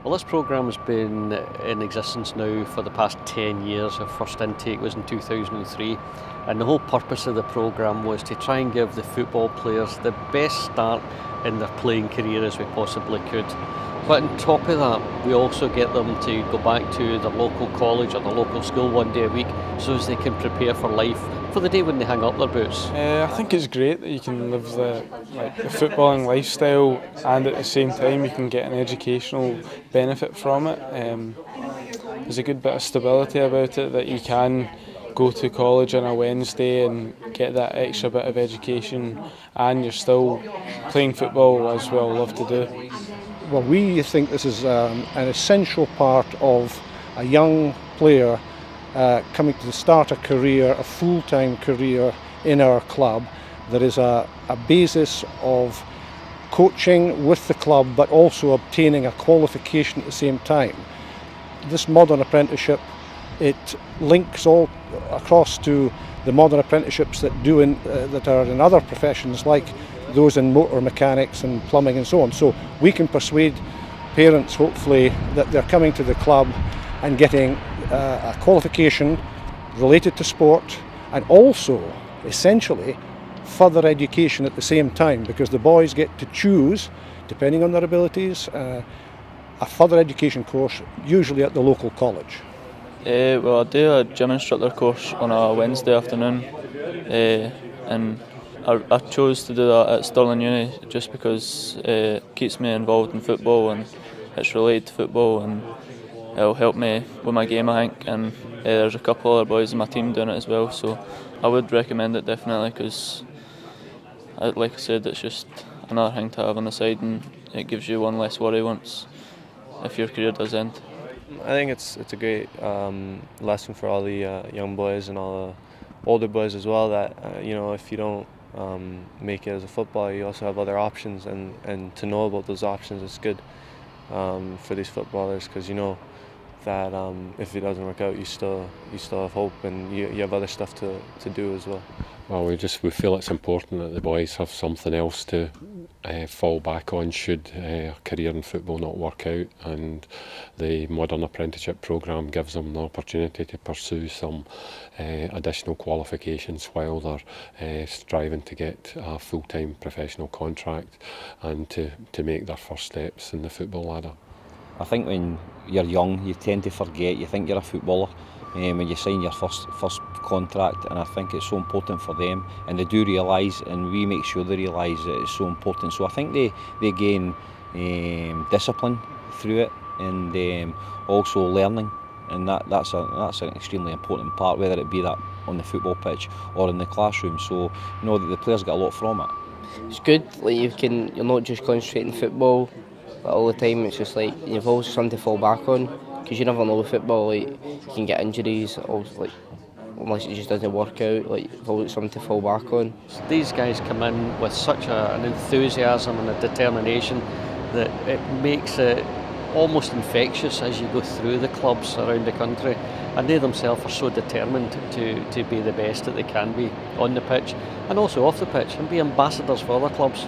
Well, this programme has been in existence now for the past 10 years. Our first intake was in 2003, and the whole purpose of the programme was to try and give the football players the best start in their playing career as we possibly could. But on top of that, we also get them to go back to their local college or their local school one day a week so as they can prepare for life for the day when they hang up their boots. I think it's great that you can live the footballing lifestyle and at the same time you can get an educational benefit from it. There's a good bit of stability about it, that you can go to college on a Wednesday and get that extra bit of education and you're still playing football as we all love to do. Well, we think this is an essential part of a young player coming to start a career, a full-time career in our club. There is a basis of coaching with the club but also obtaining a qualification at the same time. This modern apprenticeship, it links all across to the modern apprenticeships that are in other professions like those in motor mechanics and plumbing and so on. So we can persuade parents hopefully that they're coming to the club and getting a qualification related to sport and also essentially further education at the same time, because the boys get to choose, depending on their abilities, a further education course usually at the local college. Well, I do a gym instructor course on a Wednesday afternoon, and I chose to do that at Stirling Uni just because it keeps me involved in football and it's related to football and it'll help me with my game, I think, and there's a couple other boys in my team doing it as well, so I would recommend it definitely because, like I said, it's just another thing to have on the side and it gives you one less worry if your career does end. I think it's a great lesson for all the young boys and all the older boys as well, that if you don't make it as a footballer, you also have other options, and to know about those options is good for these footballers, because you know that if it doesn't work out, you still have hope and you have other stuff to do as well. Well, we feel it's important that the boys have something else to fall back on should a career in football not work out, and the Modern Apprenticeship programme gives them the opportunity to pursue some additional qualifications while they're striving to get a full-time professional contract and to make their first steps in the football ladder. I think when you're young, you tend to forget, you think you're a footballer when you sign your first contract, and I think it's so important for them, and they do realise, and we make sure they realise that it's so important. So I think they gain discipline through it, and also learning, and that's an extremely important part, whether it be that on the football pitch or in the classroom. So you know that the players get a lot from it. It's good, like you're not just concentrating football all the time. It's just like you've always something to fall back on, because you never know with football, like you can get injuries, unless it just doesn't work out, like you've always something to fall back on. These guys come in with such an enthusiasm and a determination that it makes it almost infectious as you go through the clubs around the country, and they themselves are so determined to be the best that they can be on the pitch and also off the pitch and be ambassadors for other clubs.